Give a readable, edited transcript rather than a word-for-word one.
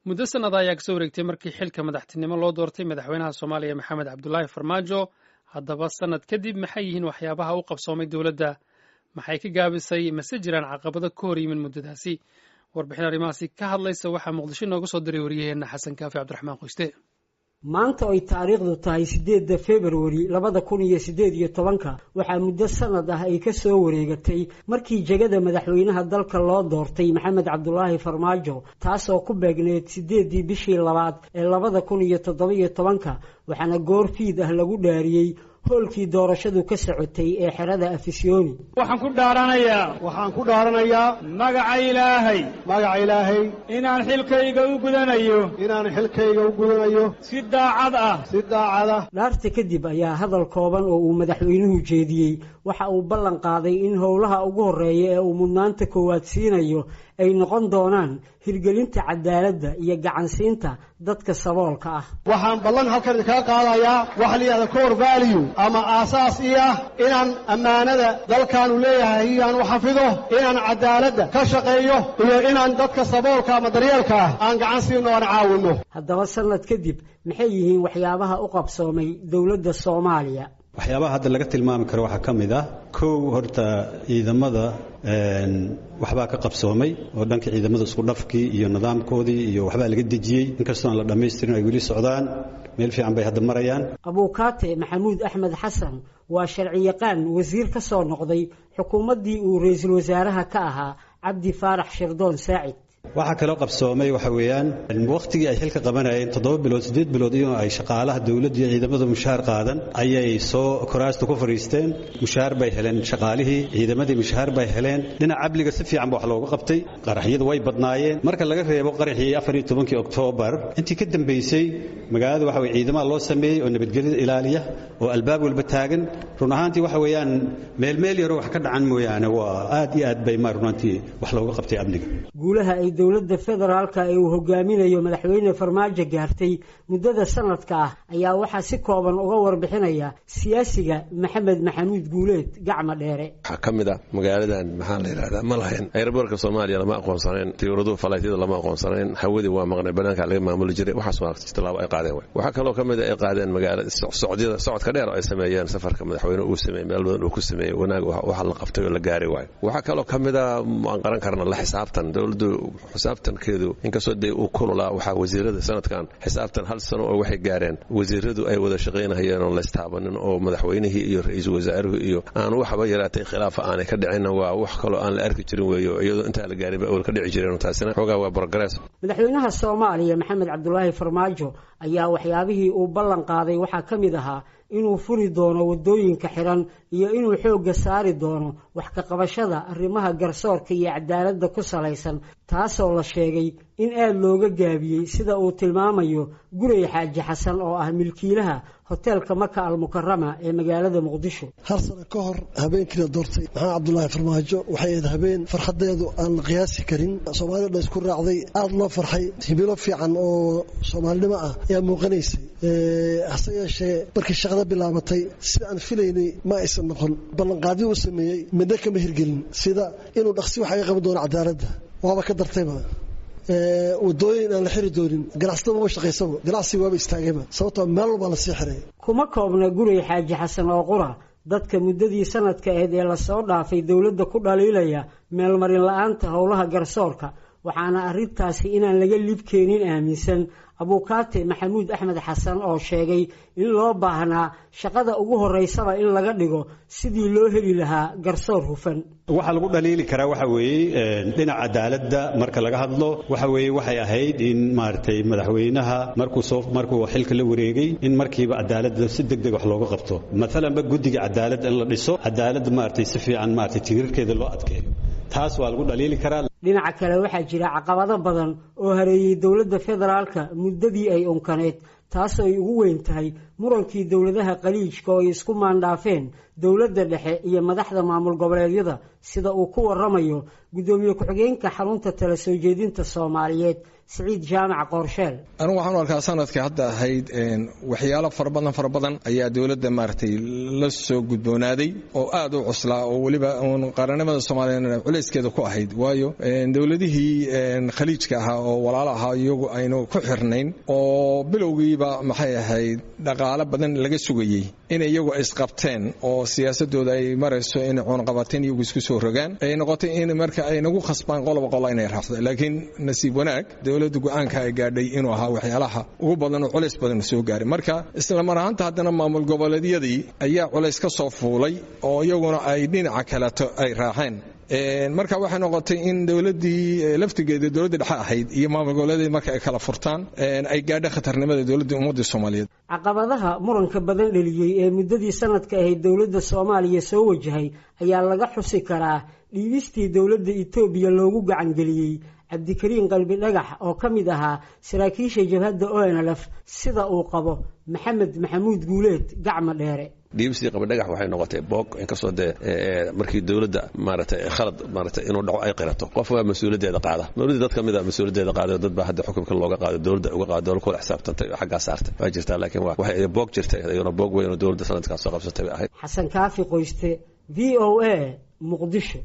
muddo sanada ayaa kasoo wareegtay markii xilka madaxtinimo loo doortay madaxweynaha soomaaliya maxamed cabdulaahi farmaajo. haddaba sanad kadib maxay yihiin waxyaabaha u qabsoomay dowladda, maxay ka gaabisay, mase jiraan caqabado ka hor yimin muddadaasi? warbixin arrimahaasi ka hadlaysa waxaa muqdisho nooga soo diray wariyaheenna xasan kaafi cabdiraxmaan qoyste. maanta ay taariikhdu tahay 8 February 2018 waxaa muddo sanad ah ay ka soo wareegatay markii jagada madaxweynaha dalka loo doortay maxamed cabdulaahi farmaajo, taasoo ku beegneed 8 bishii labaad ee 2017 waxaana goor fiid ah lagu dhaariyay hoolkii doorashadu ka socotay ee xerada Afisyooni. waxaan ku dhaaranayaa magaca ilaahay inaan xilkayga u gudanayo si daacad ah. dhaarta kadib ayaa hadal kooban oo uu madaxweynuhu jeediyey waxa uu ballan qaaday in howlaha ugu horeeya ee uu mudnaanta koowaad siinayo ay noqon doonaan hirgelinta cadaaladda iyo gacansiinta dadka saboolka ah. waxaan ballan halkan kaga qaadayaa wax la yiraahdo core value ama aasaas ah inaan ammaanada dalkaanu leeyahay aan u xafido, inaan cadaaladda ka shaqeeyo iyo inaan dadka saboolka ama daryeelka ah aan gacan siino aan caawino. haddaba sanad kadib maxay yihiin waxyaabaha u qabsoomay dowladda Soomaaliya? waxyaabaha hadda laga tilmaami karo waxaa ka mid ah kow, horta ciidamada waxbaa ka qabsoomay oo dhanka ciidamada isku dhafkii iyo nidaamkoodii iyo waxbaa laga dejiyey, inkastoo aan la dhammaystirin ay weli socdaan, meel fiican bay hadda marayaan. abuukaate maxamuud axmed xasan waa sharci yaqaan wasiir ka soo noqday xukuumaddii uu ra'iisul wasaaraha ka ahaa cabdi faarax shirdoon saacid. waxaa kaloo qabsoomay waxa weeyaan waqtigii ay xilka qabanayeen 7 bilood 8 bilood iyo ay shaqaalaha dawladda iyo ciidamada mushaar qaadan ayay soo kuraasta ku fariisteen, mushaar bay heleen shaqaalihii, ciidamadii mushaar bay heleen. dhinaca amniga si fiican wax looga qabtay, qaraxyadu way badnaayeen marka laga reebo qaraxii 14 Oktoobar. intii ka dambeysay magaalada waxa weey ciidamada loo sameeyay oo nabadgelyada ilaaliya oo albaab walba taagan. run ahaantii waxa weeyaan meel yar wax ka dhacan mooyaane waa aad iyo aad bay runtii wax looga qabtay amniga. guulaha ay dowladda federaalka ee uu hogaaminayo madaxweyne farmaajo gaartay muddada sanadka ah ayaa waxaa si kooban uga warbixinaya siyaasiga maxamed maxamuud guuleed gacma dheere. waxaa ka mid ah magaaladan maxaa la yidhahdaa ma lahayn aeroboortka Soomaaliya lama aqoonsanayn, diyaaradu falaytida lama aqoonsanayn, hawadii waa maqnay, banaanka laga maamuli jiray. waxaas waa tallaabo ay qaadeen. waxaa kaloo ka mid ah ay qaadeen magaalada socodka dheer oo ay sameeyeen, safarka madaxweyne uu sameeyay, meel badan uu ku sameeyay, wanaag waxa la qabtay oo la gaaray waay. waxaa kaloo ka mid ah aan qaran karna la xisaabtan dawladdu xisaabtankeedu inkastoo day uu kululaa. waxaa wasiirada sanadkan xisaabtan hal sano oo waxay gaareen wasiiradu ay wada shaqaynayeen oo la istaabanin oo madaxweynihii iyo ra'iisul wasaaruhu iyo aan waxba yaraatay khilaafa aanay ka dhicin. waa wax kaloo aan la arki jirin weeyo, iyadoo inta la gaaray oo ka dhici jireen. taasina xogaa waa progress. madaxweynaha Soomaaliya maxamed cabdulaahi farmaajo ayaa waxyaabihii uu ballan qaaday waxaa ka mid ahaa inuu furi doono wadooyinka xiran iyo inuu xoogga saari doono wax ka qabashada arrimaha garsoorka iyo cadaaladda ku salaysan, taasoo la sheegay in aad looga gaabiyey sida uu tilmaamayo Gurey Xaaji Xasan oo ah milkiilaha hoteelka Maka Al-Mukarrama ee magaalada Muqdisho. har sano ka hor habeenkii la doortay maxamed cabdulaahi farmaajo waxay ahayd habeen farxadeedu aan la qiyaasi karin. Soomaalida isku raacday, aad loo farxay, hibilo fiican oo Soomaalnimo ah ayaa muuqanaysay. hase yeeshee markii shaqada bilaabatay si aan filaynay ma aysan noqon. ballanqaadyo uu sameeyay midna kama hirgelin, sida inuu dhaqsi wax ay qaban doono cadaaladda, waaba ka dartayba. wadooyin aan la xiri doonin, ganacsatada ma shaqaysaba, ganacsiga waaba istaagayba sababtoo meel walba la sii xiray. kuma koobna Gurey Xaaji Xasan oo qura dadka muddadii sanadka ahayd ee la soo dhaafay dowladda ku dhaliilaya meelmarin la'aanta howlaha garsoorka, waxaana arrintaasi inaan laga libkeenin aaminsan abuukaate maxamuud axmed xasan oo sheegay in loo baahnaa shaqada ugu horeysaba in laga dhigo sidii loo heli lahaa garsoor hufan. waxa lagu dhaliili karaa waxa weeye dhinaca cadaaladda marka laga hadlo waxa weeye waxay ahayd in madaxweynaha markuu xilka la wareegay in markiiba cadaaladda si degdeg wax looga qabto. maalan guddiga cadaaladda in la dhiso, cadaaladda si fiican tiirarkeeda loo adkeeyo, taas waa lagu dhaliili karaa. dhinaca kale waxaa jira caqabado badan oo hareeyay dowladda federaalka muddadii ay unkaneed, taasoo ay ugu weyn tahay murankii dowladaha qaliijka oo ay isku maandhaafeen dowladda dhexe iyo madaxda maamul goboleedyada sida uu ku waramayo gudoomiye ku-xigeenka xarunta tala soo jeedinta Soomaaliyeed Saciid Jaamac Qorsheel. anigu waxaan arkaa sanadkii hadda ahayd waxyaalo fara badan ayaa dowladda maartay la soo gudboonaaday oo aad u cuslaa oo waliba qaranimada Soomaaliyeed culeyskeeda ku ahayd waayo dowladihii khaliijka ahaa oo walaalo ahaa iyagu aynu ku xirnayn oo bilowgiiba maxay ahayd dhaqaale badan laga sugayay in iyagu isqabteen oo siyaasadooda ay marayso in cunaqabateen iyagu isku soo rogaan ay noqotay in marka ay nagu khasbaan qolob inay raafdo laakiin nasiib wanaag dowladda go'aanka ay gaadhay inuu ahaa waxyaalaha ugu badan oo culeys badan soo gaaray marka isla mar ahaanta haddana maamul goboleedyadii ayaa culeys ka soo fuulay oo iyaguna ay dhinaca kaleeto ay raaceen marka waxay noqotay in dowladii laftigeeda dowladda dhexe ahayd iyo maamul goboleedyada marka ay kala furtaan ay gaadho khatarnimada dowladda ummadda Soomaaliyeed. caqabadaha muranka badan dhaliyay ee muddadii sanadka ahayd dowladda Soomaaliya soo wajahay ayaa laga xusi karaa dhiibistii dowladda Itoobiya loogu gacan geliyay Cabdikariin Qalbi Dhagax oo ka mid ahaa saraakiisha jabhadda ONLF sida uu qabo Maxamed Maxamuud Guuleed gacma dheere. dhiibistii Qalbi Dhagax waxay noqotay boog in ka soo markii dowladda maartay khalad maartay inuu dhaco ay qirato qof waa mas'uuliyadeeda qaada dowladda dad kamid ah mas'uuliyadeeda qaada dad baa hadda xukunka looga qaado dowladda uga qaado dowladda ku xisaabtantay xagga saartay waa jirtaa laakiin waxay boog jirtay ayuna boog weyn oo dowladda sanadkaas soo qabsatay ahayd. Xasan Kaafi Qoyste VOA Muqdisho.